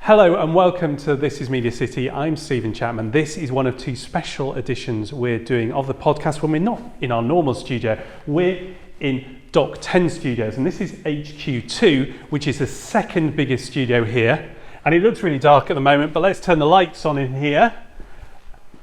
Hello and welcome to This is MediaCity. I'm Stephen Chapman. This is one of two special editions we're doing of the podcast when we're not in our normal studio. We're in dock10’s studios, and this is HQ2, which is the second biggest studio here. And it looks really dark at the moment, but let's turn the lights on in here.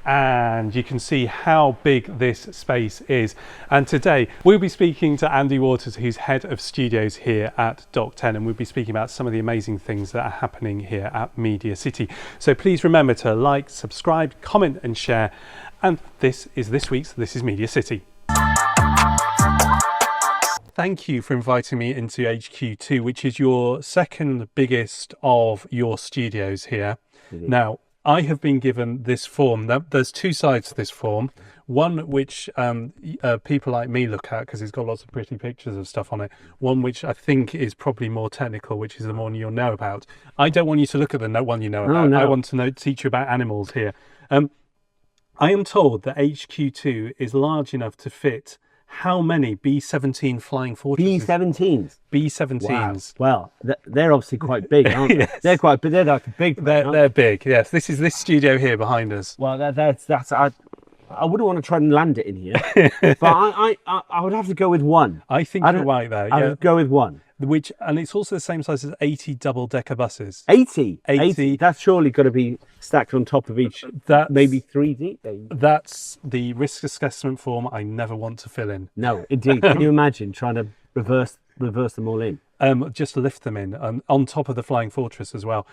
And you can see how big this space is. And today we'll be speaking to Andy Waters, who's head of studios here at dock10, and we'll be speaking about some of the amazing things that are happening here at MediaCity. So please remember to like, subscribe, comment and share. And this is this week's This is MediaCity. Thank you for inviting me into HQ2, which is your second biggest of your studios here. Now, I have been given this form. There's two sides to this form. One which people like me look at because it's got lots of pretty pictures of stuff on it. One which I think is probably more technical, which is the one you'll know about. I don't want you to look at the one you know about. No. I want to teach you about animals here. I am told that HQ2 is large enough to fit how many B-17 flying fortresses? B-17s? B-17s. Wow. Well, they're obviously quite big, aren't they? Yes. They're quite big. They're like big. They're big, yes. This is this studio here behind us. Well, that's I wouldn't want to try and land it in here, but I would have to go with one. I think you're right there. I would go with one. And it's also the same size as 80 double-decker buses. 80? That's surely got to be stacked on top of each, maybe 3 deep. That's the risk assessment form I never want to fill in. No, indeed. Can you imagine trying to reverse them all in? Just lift them in, on top of the Flying Fortress as well.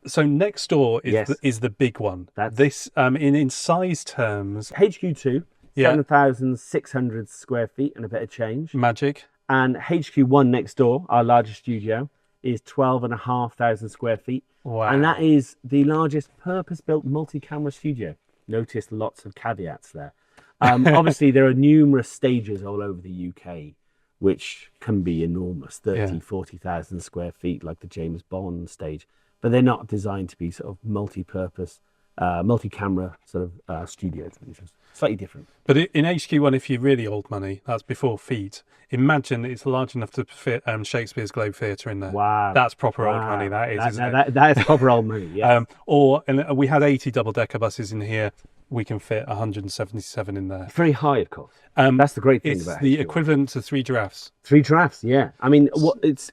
So next door is the big one. This, in size terms... HQ2, 7,600 square feet and a bit of change. Magic. And HQ1 next door, our largest studio, is 12,500 square feet. Wow. And that is the largest purpose-built multi-camera studio. Notice lots of caveats there. Obviously, there are numerous stages all over the UK, which can be enormous, 40,000 square feet, like the James Bond stage. But they're not designed to be sort of multi-purpose, multi-camera sort of studios, which is slightly different. But in HQ1, if you're really old money, that's before feet. Imagine it's large enough to fit Shakespeare's Globe Theatre in there. Wow. That's proper old money, that is, isn't it? That is proper old money, yeah. And we had 80 double-decker buses in here. We can fit 177 in there. Very high, of course. That's the great thing it's about it. It's the equivalent to 3 giraffes. 3 giraffes, yeah. I mean,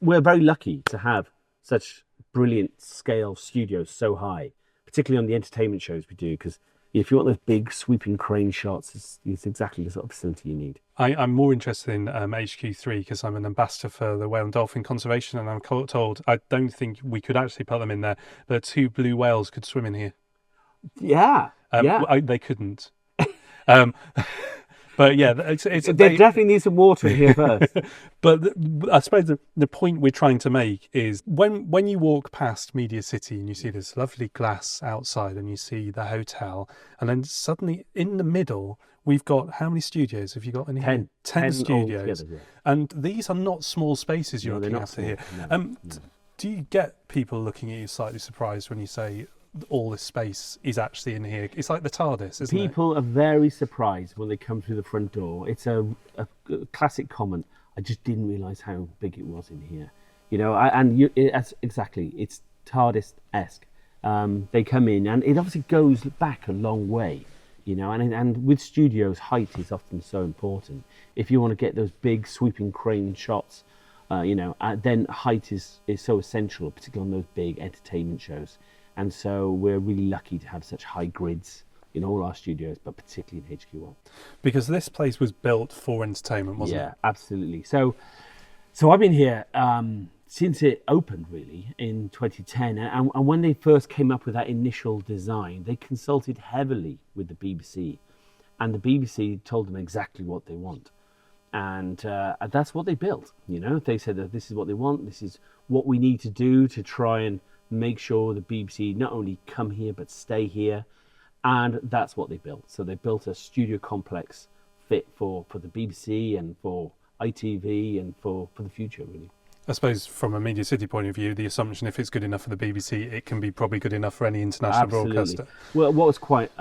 we're very lucky to have such brilliant scale studios so high, particularly on the entertainment shows we do, because if you want those big sweeping crane shots, it's exactly the sort of facility you need. I'm more interested in HQ3 because I'm an ambassador for the whale and dolphin conservation, and I'm told I don't think we could actually put them in there, but 2 blue whales could swim in here. Yeah, they couldn't. But yeah, they definitely need some water in here first. But I suppose the point we're trying to make is when you walk past MediaCity and you see this lovely glass outside and you see the hotel, and then suddenly in the middle we've got, how many studios have you got in here? 10 studios. Together, yeah. And these are not small spaces you're looking after here. No. Do you get people looking at you slightly surprised when you say all this space is actually in here? It's like the TARDIS, isn't it? People are very surprised when they come through the front door. It's a classic comment. I just didn't realise how big it was in here. You know, it's TARDIS-esque. They come in, and it obviously goes back a long way. You know, and with studios, height is often so important. If you want to get those big sweeping crane shots, then height is so essential, particularly on those big entertainment shows. And so we're really lucky to have such high grids in all our studios, but particularly in HQ1. Because this place was built for entertainment, wasn't it? Yeah, absolutely. So I've been here since it opened, really, in 2010. And when they first came up with that initial design, they consulted heavily with the BBC. And the BBC told them exactly what they want. And that's what they built. You know, they said that this is what they want. This is what we need to do to try and make sure the BBC not only come here but stay here, and that's what they built. So they built a studio complex fit for the BBC and for ITV and for the future, really. I suppose from a MediaCity point of view, the assumption if it's good enough for the BBC, it can be probably good enough for any international broadcaster. Well, what was quite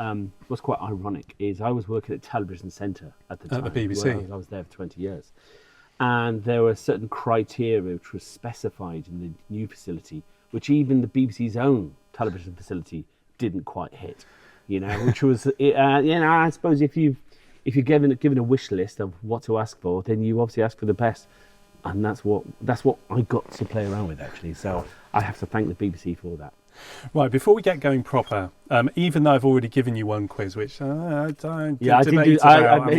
ironic is I was working at Television Centre at the time. At the BBC. I was there for 20 years. And there were certain criteria which were specified in the new facility, which even the BBC's own television facility didn't quite hit. Which was, I suppose if you're given a wish list of what to ask for, then you obviously ask for the best, and that's what I got to play around with actually. So I have to thank the BBC for that. Right, before we get going proper, even though I've already given you one quiz, which I didn't debate about.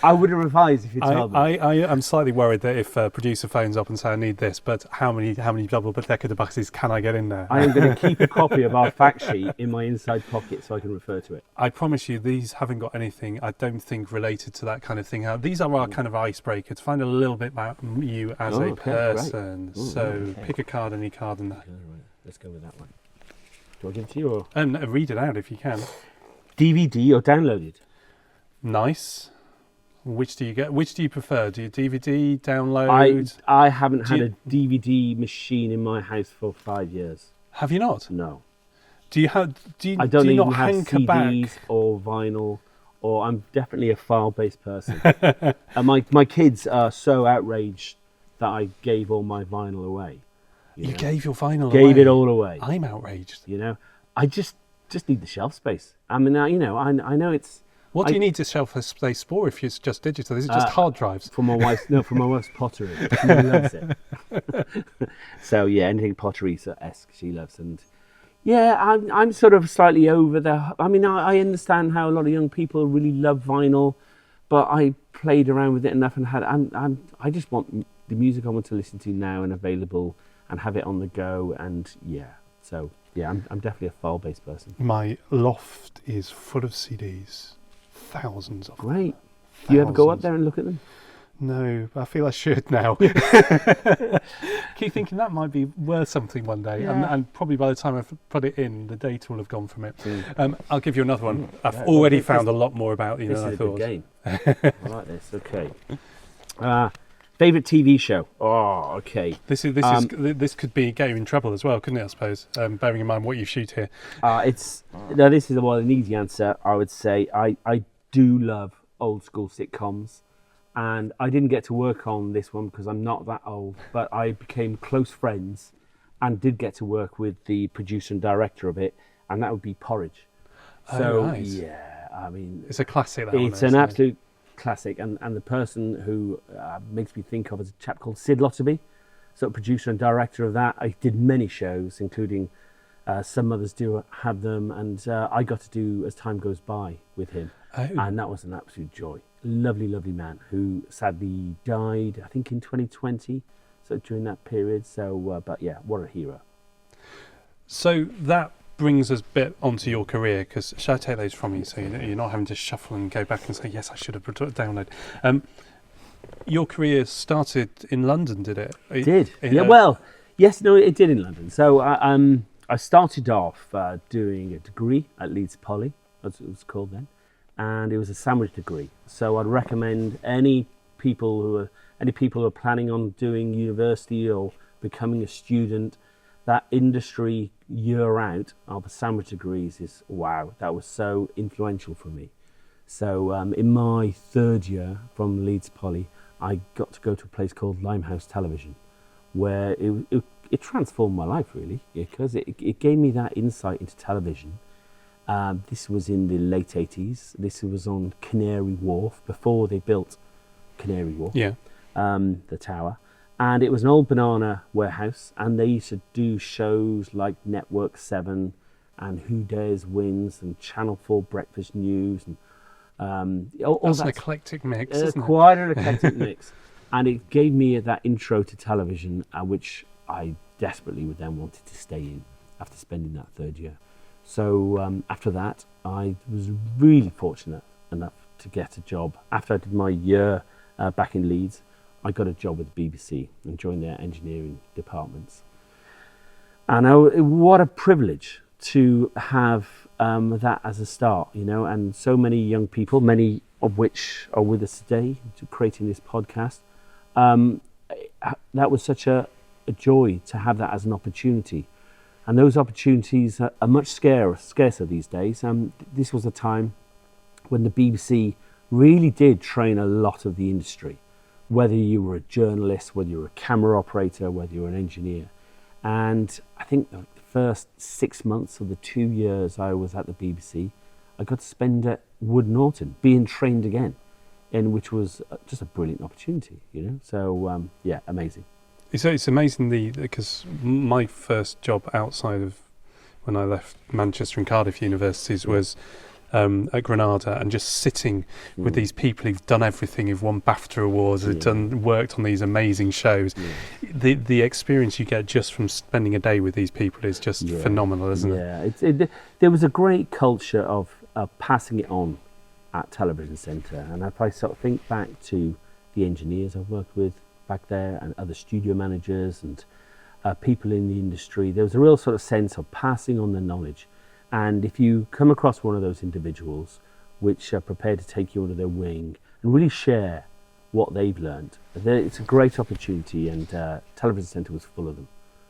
I would have revised if you told me. I'm slightly worried that if a producer phones up and says I need this, but how many double-decker buses can I get in there? I am going to keep a copy of our fact sheet in my inside pocket so I can refer to it. I promise you, these haven't got anything, I don't think, related to that kind of thing. These are our kind of icebreaker to find a little bit about you as a person. Great. So pick a card, any card, and right. Let's go with that one. Do I give it to you or? Read it out if you can. DVD or downloaded? Nice. Which do you get? Which do you prefer? Do you DVD, download? I haven't had a DVD machine in my house for 5 years. Have you not? No. Do you have? Do you? I don't do you even not have hanker CDs back? or vinyl, or I'm definitely a file-based person. And my kids are so outraged that I gave all my vinyl away. You gave your vinyl away? Gave it all away. I'm outraged. I just need the shelf space. I mean, I know it's. What do you need the shelf space for if it's just digital? Is it just hard drives? For my wife's pottery. She loves it. So yeah, anything pottery-esque she loves, and yeah, I'm sort of slightly over the. I mean, I understand how a lot of young people really love vinyl, but I played around with it enough and I just want the music I want to listen to now and available and have it on the go, and so I'm definitely a file-based person. My loft is full of CDs. Thousands of them. Great. Do you ever go up there and look at them? No, but I feel I should now. Keep thinking that might be worth something one day, and probably by the time I've put it in, the data will have gone from it. I'll give you another one. I've already found a lot more about you than I thought. This is a good game. I like this. Okay. Favorite TV show? Oh, okay. This could be getting in trouble as well, couldn't it? I suppose, bearing in mind what you shoot here. This is an easy answer. I would say I do love old school sitcoms, and I didn't get to work on this one because I'm not that old. But I became close friends, and did get to work with the producer and director of it, and that would be Porridge. So right. Yeah, I mean, it's a classic. It's an absolute classic, and the person who makes me think of is a chap called Sid Lotterby, so producer and director of that. I did many shows, including Some Mothers Do Have Them, and I got to do As Time Goes By with him, and that was an absolute joy. Lovely man who sadly died, I think in 2020, so during that period. So, but yeah, what a hero. So that brings us a bit onto your career, because shall I take those from you so you're not having to shuffle and go back and say, yes, I should have downloaded. Your career started in London, did it? It did. Yes, no, it did in London. So I started off doing a degree at Leeds Poly, as it was called then, and it was a sandwich degree. So I'd recommend any people who are planning on doing university or becoming a student, that industry year out of the sandwich degrees is, wow, that was so influential for me. So in my third year from Leeds Poly, I got to go to a place called Limehouse Television, where it transformed my life really, because it gave me that insight into television. This was in the late 80s. This was on Canary Wharf, before they built Canary Wharf, the tower. And it was an old banana warehouse, and they used to do shows like Network 7 and Who Dares Wins and Channel 4 Breakfast News. And that's an eclectic mix, isn't it? Quite an eclectic mix. And it gave me that intro to television, which I desperately would then wanted to stay in after spending that third year. So after that, I was really fortunate enough to get a job. After I did my year back in Leeds, I got a job with the BBC and joined their engineering departments. And what a privilege to have that as a start, and so many young people, many of which are with us today, creating this podcast. That was such a joy to have that as an opportunity. And those opportunities are much scarcer these days. This was a time when the BBC really did train a lot of the industry, whether you were a journalist, whether you were a camera operator, whether you were an engineer. And I think the first 6 months of the 2 years I was at the BBC, I got to spend at Wood Norton, being trained again, and which was just a brilliant opportunity, you know. So yeah, amazing. It's amazing because my first job outside of when I left Manchester and Cardiff universities was at Granada, and just sitting with these people who've done everything, who've won BAFTA awards, who've worked on these amazing shows. The experience you get just from spending a day with these people is just phenomenal, isn't it? Yeah, there was a great culture of passing it on at Television Centre, and if I sort of think back to the engineers I've worked with back there and other studio managers and people in the industry, there was a real sort of sense of passing on the knowledge. And if you come across one of those individuals which are prepared to take you under their wing and really share what they've learned, it's a great opportunity, and Television Centre was full of them.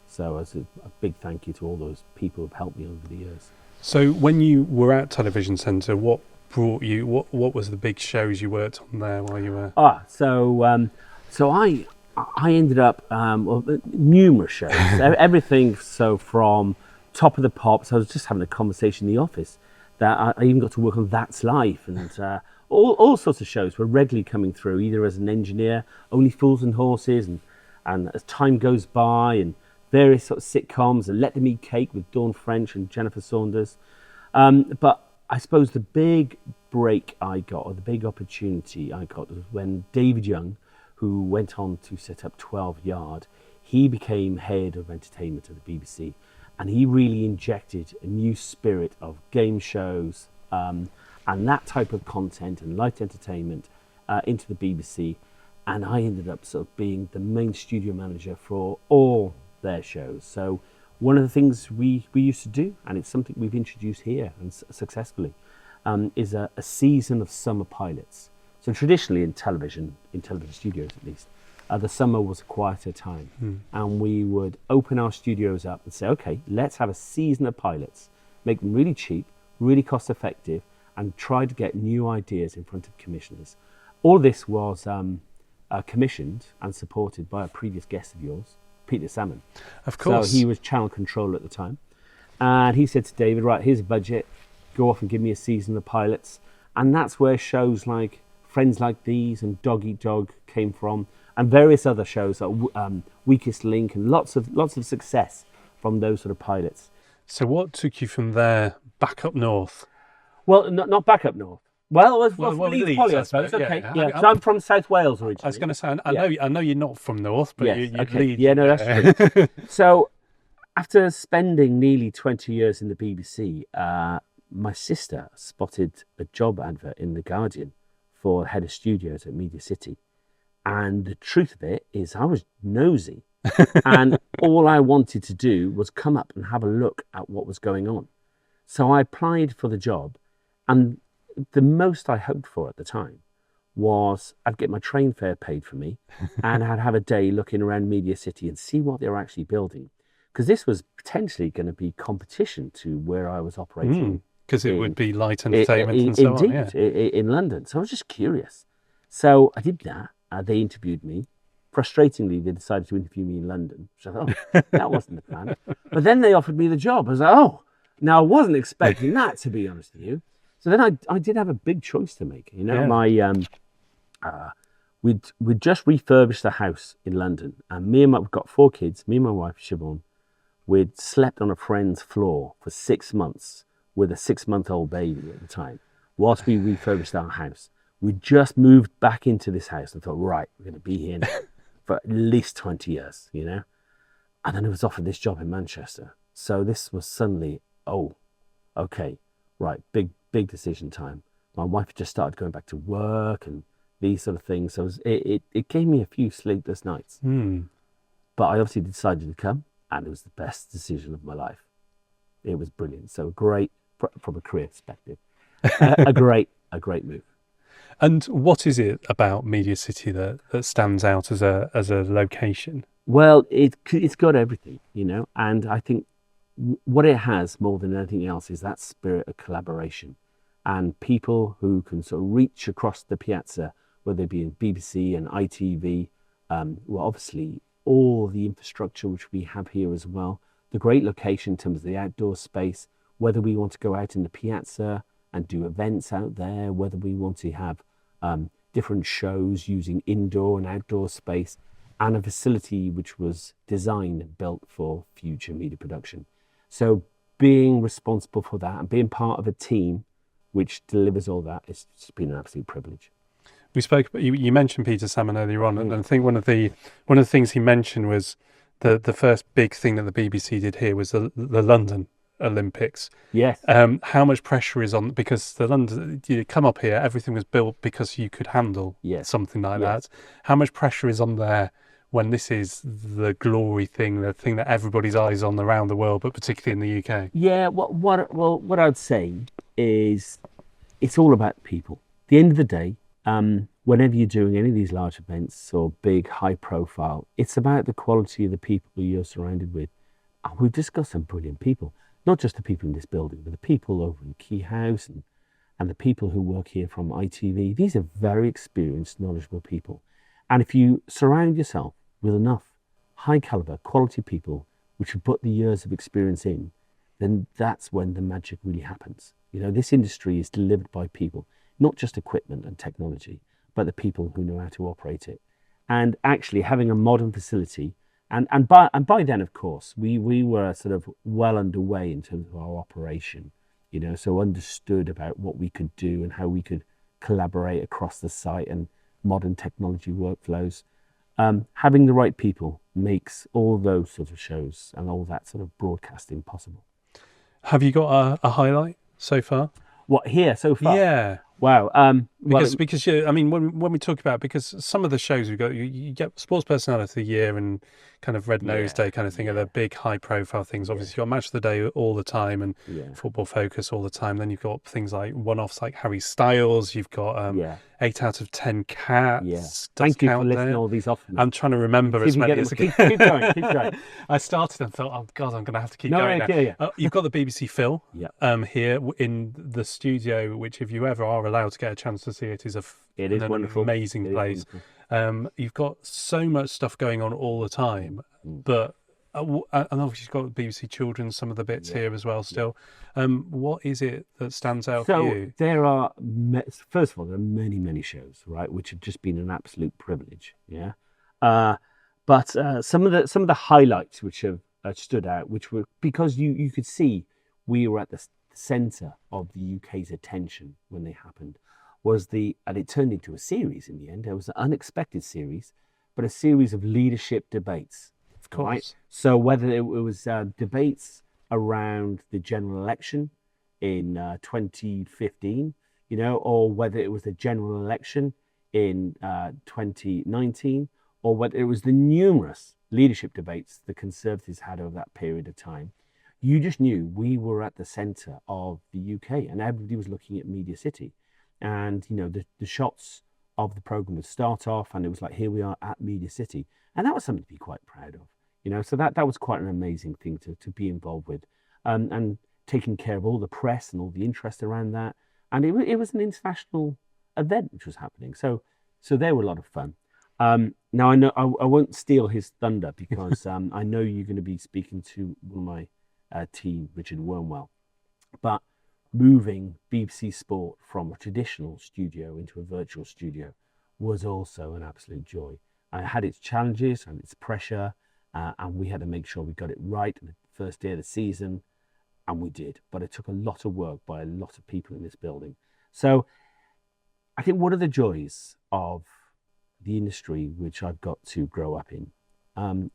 So as a big thank you to all those people who've helped me over the years. So when you were at Television Centre, what brought you, what was the big shows you worked on there while you were? So I ended up numerous shows, everything. So from Top of the Pops, I was just having a conversation in the office that I even got to work on That's Life, and all sorts of shows were regularly coming through, either as an engineer, Only Fools and Horses, and as time goes by, and various sort of sitcoms, and Let Them Eat Cake with Dawn French and Jennifer Saunders. But I suppose the big break I got, or the big opportunity I got, was when David Young, who went on to set up 12 Yard, he became head of entertainment at the BBC, and he really injected a new spirit of game shows and that type of content and light entertainment into the BBC, and I ended up sort of being the main studio manager for all their shows. So one of the things we used to do, and it's something we've introduced here and successfully, is a season of summer pilots. So traditionally in television studios at least, the summer was a quieter time, and we would open our studios up and say, okay, let's have a season of pilots, make them really cheap, really cost effective, and try to get new ideas in front of commissioners. All this was commissioned and supported by a previous guest of yours, Peter Salmon. Of course. So he was channel controller at the time, and he said to David, right, here's a budget, go off and give me a season of pilots. And that's where shows like Friends Like These and Dog Eat Dog came from, and various other shows like Weakest Link, and lots of success from those sort of pilots. So what took you from there back up north? Well, not back up north. Well, Leeds, Poly, I suppose. Yeah. Okay, yeah. So I'm from South Wales originally. I was going to say, I know you're not from north, but yes, you're okay. Leeds. Yeah, no, that's true. So after spending nearly 20 years in the BBC, my sister spotted a job advert in The Guardian for head of studios at MediaCity. And the truth of it is I was nosy, and all I wanted to do was come up and have a look at what was going on. So I applied for the job, and the most I hoped for at the time was I'd get my train fare paid for me, and I'd have a day looking around MediaCity and see what they were actually building. Because this was potentially going to be competition to where I was operating. Because it would be light entertainment and so on. Indeed, in London. So I was just curious. So I did that. They interviewed me. Frustratingly, they decided to interview me in London. So I thought, oh, that wasn't the plan. But then they offered me the job. I was like, oh, now I wasn't expecting that, to be honest with you. So then I did have a big choice to make. You know, we'd just refurbished the house in London, and we've got 4 kids. Me and my wife Siobhan, we'd slept on a friend's floor for 6 months with a 6-month-old baby at the time, whilst we refurbished our house. We just moved back into this house and thought, right, we're going to be here now for at least 20 years, you know? And then I was offered this job in Manchester. So this was suddenly, oh, okay, right, big decision time. My wife just started going back to work and these sort of things. So it gave me a few sleepless nights. But I obviously decided to come, and it was the best decision of my life. It was brilliant. So great, from a career perspective, a great move. And what is it about MediaCity that stands out as a location? Well, it's got everything, you know, and I think what it has more than anything else is that spirit of collaboration, and people who can sort of reach across the piazza, whether it be in BBC and ITV, well, obviously all the infrastructure which we have here as well. The great location in terms of the outdoor space, whether we want to go out in the piazza and do events out there, whether we want to have different shows using indoor and outdoor space, and a facility which was designed and built for future media production. So being responsible for that and being part of a team which delivers all that, it's just been an absolute privilege. We spoke. You mentioned Peter Salmon earlier on, and I think one of the things he mentioned was the first big thing that the BBC did here was the London Olympics. Yes. How much pressure is on, because the London, you come up here, everything was built because you could handle something like that. How much pressure is on there when this is the glory thing, the thing that everybody's eyes on around the world, but particularly in the UK? Yeah. What I'd say is, it's all about people. At the end of the day, whenever you're doing any of these large events or big, high profile, it's about the quality of the people you're surrounded with. And we've just got some brilliant people, not just the people in this building, but the people over in Key House and the people who work here from ITV. These are very experienced, knowledgeable people. And if you surround yourself with enough high caliber, quality people, which have put the years of experience in, then that's when the magic really happens. You know, this industry is delivered by people, not just equipment and technology, but the people who know how to operate it. And actually having a modern facility, and by then, of course, we were sort of well underway in terms of our operation, you know, so understood about what we could do and how we could collaborate across the site and modern technology workflows. Having the right people makes all those sort of shows and all that sort of broadcasting possible. Have you got a highlight so far? What, here so far? Yeah. Wow. Because I mean, when we talk about, because some of the shows we've got, you get Sports Personality of the Year and kind of Red Nose Day kind of thing, are the big high profile things. Obviously, you've got Match of the Day all the time and Football Focus all the time. Then you've got things like one-offs like Harry Styles. You've got 8 out of 10 Cats. Yeah. Thank you for listing all these off. I'm trying to remember as many as I can. Keep going. I started and thought, oh God, I'm going to have to keep going now. You've got the BBC Phil here in the studio, which if you ever are allowed to get a chance to see it, is an wonderful, amazing place. You've got so much stuff going on all the time, but and obviously you've got BBC Children's, some of the bits here as well still. What is it that stands out for you? There are, first of all, there are many shows, right, which have just been an absolute privilege, but some of the highlights which have stood out, which were because you could see we were at the centre of the UK's attention when they happened, and it turned into a series in the end. It was an unexpected series, but a series of leadership debates. Of course. Right? So whether it was debates around the general election in 2015, or whether it was the general election in 2019, or whether it was the numerous leadership debates the Conservatives had over that period of time, you just knew we were at the centre of the UK and everybody was looking at MediaCity. And, the shots of the programme would start off and it was like, here we are at MediaCity. And that was something to be quite proud of. So that was quite an amazing thing to be involved with, and taking care of all the press and all the interest around that. And it was an international event which was happening. So they were a lot of fun. Now I know I won't steal his thunder because I know you're going to be speaking to one of my team, Richard Wormwell, but moving BBC Sport from a traditional studio into a virtual studio was also an absolute joy. It had its challenges and its pressure. And we had to make sure we got it right in the first day of the season, and we did. But it took a lot of work by a lot of people in this building. So I think one of the joys of the industry which I've got to grow up in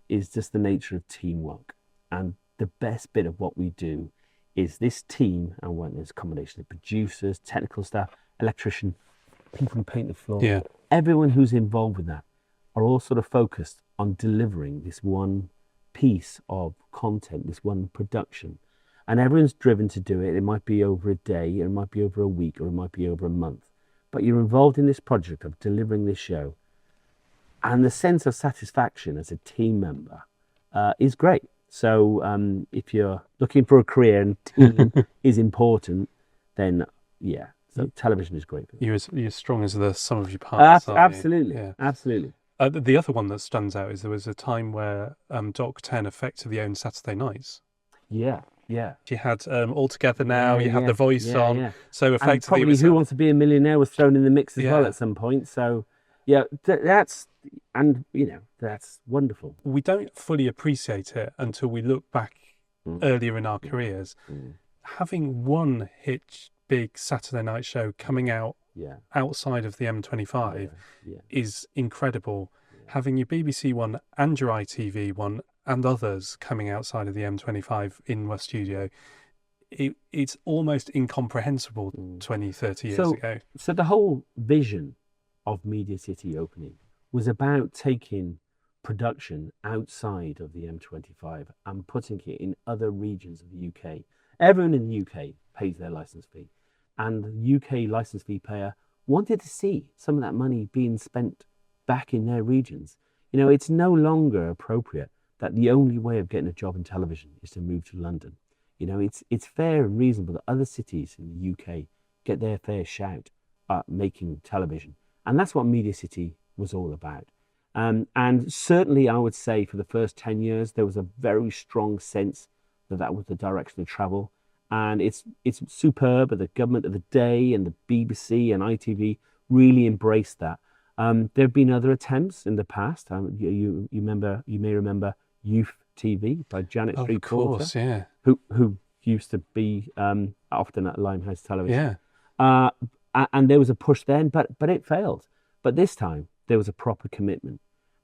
is just the nature of teamwork. And the best bit of what we do is this team, and when there's a combination of producers, technical staff, electrician, people who paint the floor, everyone who's involved with that are all sort of focused on delivering this one piece of content, this one production. And everyone's driven to do it. It might be over a day, it might be over a week, or it might be over a month. But you're involved in this project of delivering this show. And the sense of satisfaction as a team member is great. So if you're looking for a career and team is important, then so television is great. You're as strong as the sum of your parts. Absolutely, absolutely. The other one that stands out is there was a time where Dock 10 effectively owned Saturday nights. Yeah, yeah, You had All Together Now, yeah, you had The yeah, Voice yeah, on, yeah. so And effectively it probably was Who Wants to Be a Millionaire was thrown in the mix as well yeah. at some point. So, yeah, that's, and that's wonderful. We don't fully appreciate it until we look back Mm, earlier in our careers. mm, Having one hit big Saturday night show coming out yeah, outside of the yeah, M25 yeah, is incredible. yeah. Having your BBC one and your ITV one and others coming outside of the M25 in West Studio, it's almost incomprehensible Mm. 20, 30 years So, ago. so the whole vision of Media City opening was about taking production outside of the M25 and putting it in other regions of the UK. Everyone in the UK pays their license fee, and the UK license fee payer wanted to see some of that money being spent back in their regions. It's no longer appropriate that the only way of getting a job in television is to move to London. It's fair and reasonable that other cities in the UK get their fair shout at making television. And that's what Media City was all about. And certainly, I would say for the first 10 years, there was a very strong sense that that was the direction of travel. And it's superb that the government of the day and the BBC and ITV really embraced that. There have been other attempts in the past. You may remember Youth TV by Janet Of Street Porter, course, yeah. who used to be often at Limehouse Television. Yeah. Uh, and there was a push then, but it failed. But this time there was a proper commitment,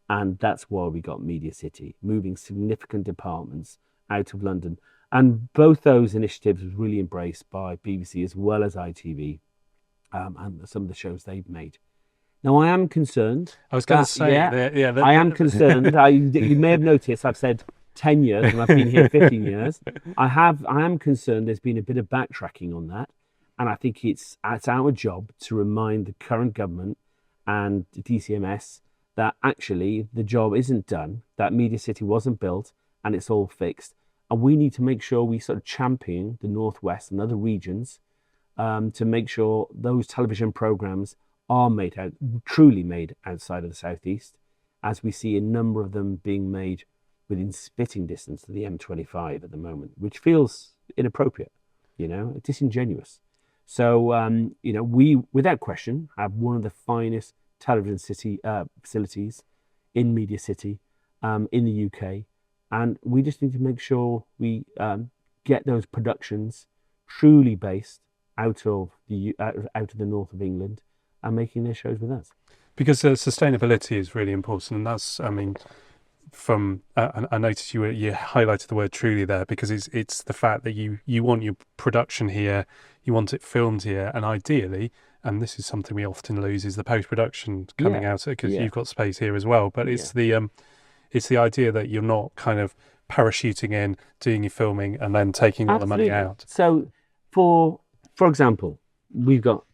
and that's why we got Media City, moving significant departments out of London. And both those initiatives was really embraced by BBC as well as ITV, and some of the shows they've made. Now I am concerned. I was going to say, I am concerned. You may have noticed I've said 10 years and I've been here 15 years. I am concerned there's been a bit of backtracking on that. And I think it's our job to remind the current government and the DCMS that actually the job isn't done, that Media City wasn't built and it's all fixed. And we need to make sure we sort of champion the Northwest and other regions to make sure those television programs are truly made outside of the Southeast, as we see a number of them being made within spitting distance to the M25 at the moment, which feels inappropriate, disingenuous. So, we, without question, have one of the finest television facilities in Media City in the UK. And we just need to make sure we get those productions truly based out of the north of England and making their shows with us. Because sustainability is really important. And that's, I mean, I noticed you highlighted the word truly there, because it's the fact that you want your production here, you want it filmed here, and ideally, and this is something we often lose, is the post-production coming out, because you've got space here as well, but it's the idea that you're not kind of parachuting in, doing your filming and then taking all the money out. So for example, we've got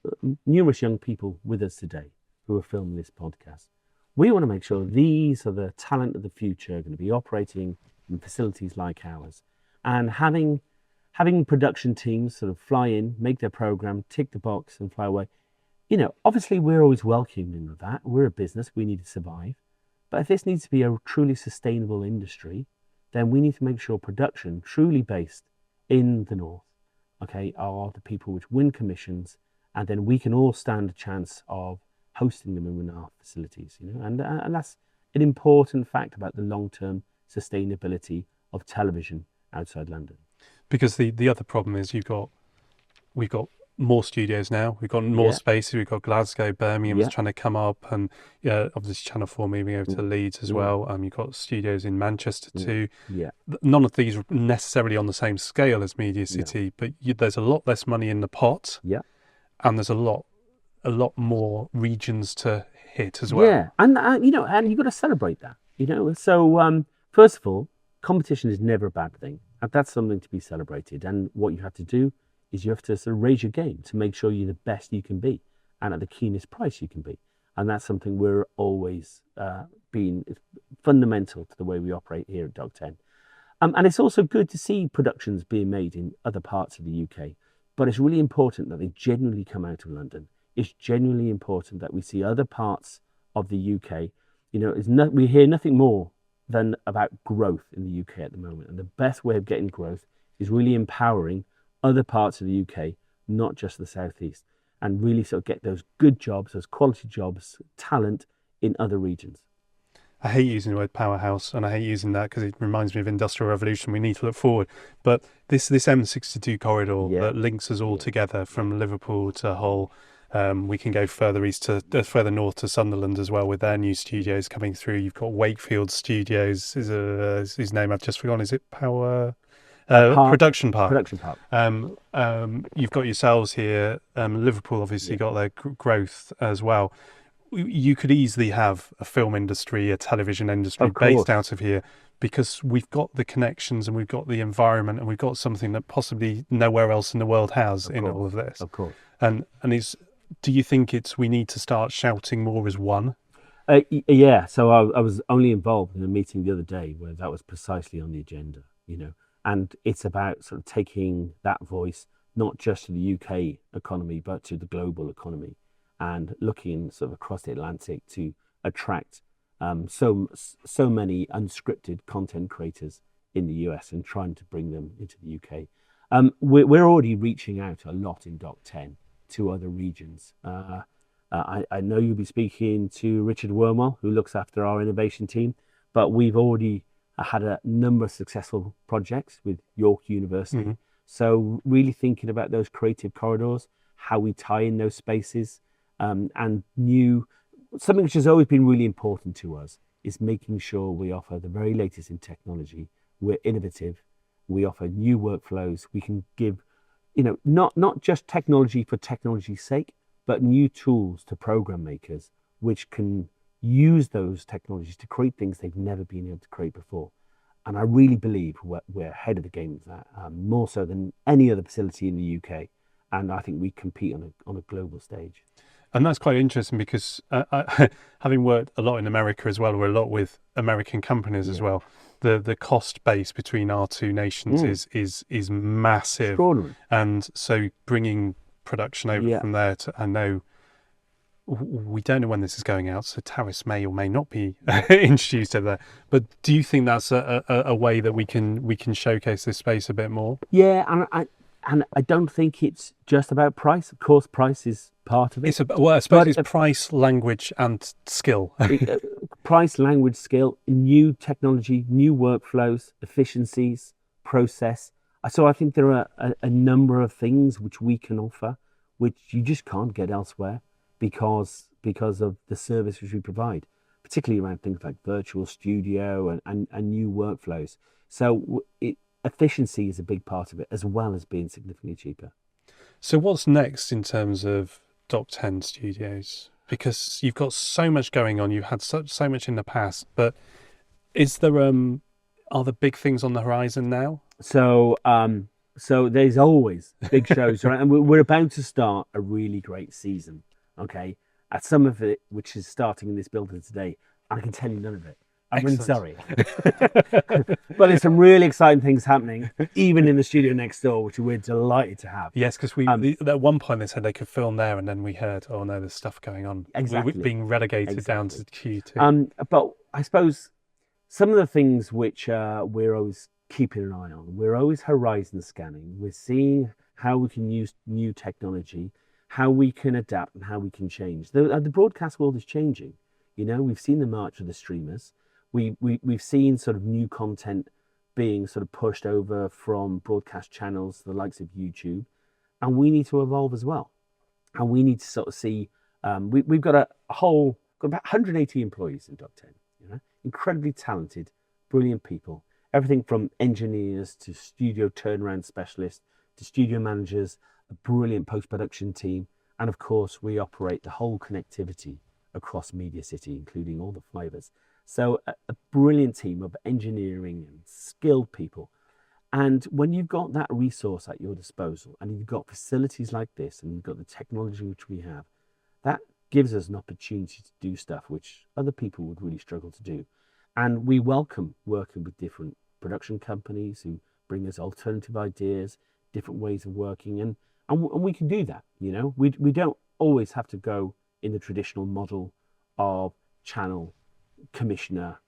numerous young people with us today who are filming this podcast. We want to make sure these are the talent of the future, going to be operating in facilities like ours. And having production teams sort of fly in, make their program, tick the box and fly away. Obviously we're always welcoming of that. We're a business, we need to survive. But if this needs to be a truly sustainable industry, then we need to make sure production truly based in the north, are the people which win commissions, and then we can all stand a chance of hosting them in our facilities, and that's an important fact about the long-term sustainability of television outside London. Because the other problem is we've got more studios now, we've got more spaces, we've got Glasgow, Birmingham's trying to come up, and obviously Channel 4 moving over to Leeds as well. You've got studios in Manchester too. None of these are necessarily on the same scale as Media City, but there's a lot less money in the pot, and there's a lot more regions to hit as well. Yeah, and you've got to celebrate that. So first of all, competition is never a bad thing, and that's something to be celebrated. And what you have to do is you have to sort of raise your game to make sure you're the best you can be, and at the keenest price you can be. And that's something we're always been fundamental to the way we operate here at Dock 10. And it's also good to see productions being made in other parts of the UK, but it's really important that they genuinely come out of London. It's genuinely important that we see other parts of the UK. we hear nothing more than about growth in the UK at the moment. And the best way of getting growth is really empowering other parts of the UK, not just the southeast, and really sort of get those good jobs, those quality jobs, talent in other regions. I hate using the word powerhouse, and I hate using that because it reminds me of Industrial Revolution. We need to look forward. But this M62 corridor that links us all together from Liverpool to Hull, we can go further east further north to Sunderland as well with their new studios coming through. You've got Wakefield Studios, his name I've just forgotten. Is it Production Park? Production Park. You've got yourselves here. Liverpool obviously got their growth as well. You could easily have a film industry, a television industry based out of here because we've got the connections and we've got the environment and we've got something that possibly nowhere else in the world has all of this. Of course. And do you think we need to start shouting more as one? Yeah. So I was only involved in a meeting the other day where that was precisely on the agenda, and it's about sort of taking that voice, not just to the UK economy, but to the global economy, and looking sort of across the Atlantic to attract so many unscripted content creators in the US and trying to bring them into the UK. We're already reaching out a lot in Dock10 to other regions. I know you'll be speaking to Richard Wormwell, who looks after our innovation team, but we've already had a number of successful projects with York University. Mm-hmm. So really thinking about those creative corridors, how we tie in those spaces, and something which has always been really important to us is making sure we offer the very latest in technology. We're innovative. We offer new workflows. We can give, not just technology for technology's sake, but new tools to program makers, which can use those technologies to create things they've never been able to create before. And I really believe we're ahead of the game with that, more so than any other facility in the UK. And I think we compete on a global stage. And that's quite interesting because having worked a lot in America as well, or a lot with American companies as well, the cost base between our two nations is massive. Extraordinary. And so bringing production over from there I know we don't know when this is going out, so tariffs may or may not be introduced over there. But do you think that's a way that we can showcase this space a bit more? Yeah, and I don't think it's just about price. Of course, price is part of it. I suppose it's price, language, and skill. Price, language, skill, new technology, new workflows, efficiencies, process. So I think there are a number of things which we can offer, which you just can't get elsewhere because of the service which we provide, particularly around things like virtual studio and new workflows. So efficiency is a big part of it, as well as being significantly cheaper. So what's next in terms of Dock10 Studios? Because you've got so much going on, you've had so much in the past, but is there are the big things on the horizon now? So there's always big shows, right? And we're about to start a really great season. Okay, at some of it, which is starting in this building today, I can tell you none of it. I'm really sorry. But there's some really exciting things happening, even in the studio next door, which we're delighted to have. Yes, because at one point they said they could film there, and then we heard, oh no, there's stuff going on. Exactly. We're being relegated down to Q2. But I suppose some of the things which we're always keeping an eye on, we're always horizon scanning. We're seeing how we can use new technology, how we can adapt, and how we can change. The broadcast world is changing. We've seen the march of the streamers. We've seen sort of new content being sort of pushed over from broadcast channels, the likes of YouTube, and we need to evolve as well. And we need to sort of see, we've got got about 180 employees in Dock10, incredibly talented, brilliant people, everything from engineers to studio turnaround specialists to studio managers, a brilliant post-production team, and of course we operate the whole connectivity across MediaCity, including all the fibers. So a brilliant team of engineering and skilled people. And when you've got that resource at your disposal and you've got facilities like this and you've got the technology which we have, that gives us an opportunity to do stuff which other people would really struggle to do. And we welcome working with different production companies who bring us alternative ideas, different ways of working, and we can do that. We don't always have to go in the traditional model of channel commissioner,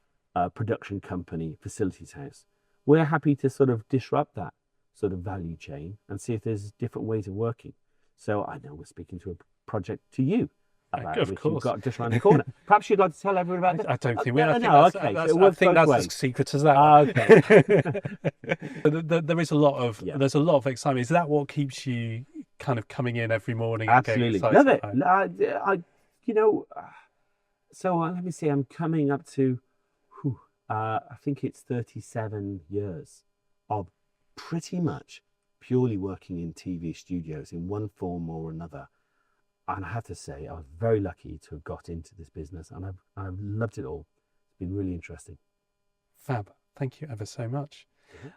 production company, facilities house. We're happy to sort of disrupt that sort of value chain and see if there's different ways of working. So I know we're speaking to a project to you about Of which course. you've got just around the corner. Perhaps you'd like to tell everyone about that. I don't think we. Okay, so it I works think both that's ways. as secret as that. Okay. There is a lot of there's a lot of excitement. Is that what keeps you kind of coming in every morning? Absolutely, and love it. So let me see. I'm coming up to, I think it's 37 years of pretty much purely working in TV studios in one form or another. And I have to say, I was very lucky to have got into this business, and I've loved it all. It's been really interesting. Fab. Thank you ever so much.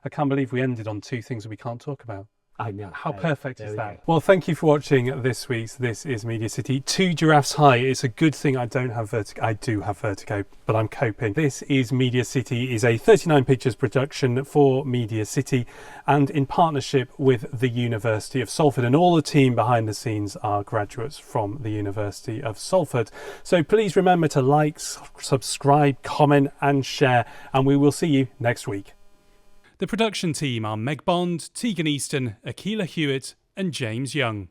I can't believe we ended on two things that we can't talk about. I know. How perfect is that? Go. Well, thank you for watching this week's This is Media City. 2 giraffes high. It's a good thing I don't have vertigo. I do have vertigo, but I'm coping. This is Media City is a 39 Pictures production for Media City and in partnership with the University of Salford. And all the team behind the scenes are graduates from the University of Salford. So please remember to like, subscribe, comment and share. And we will see you next week. The production team are Meg Bond, Tegan Easton, Akila Hewitt and James Young.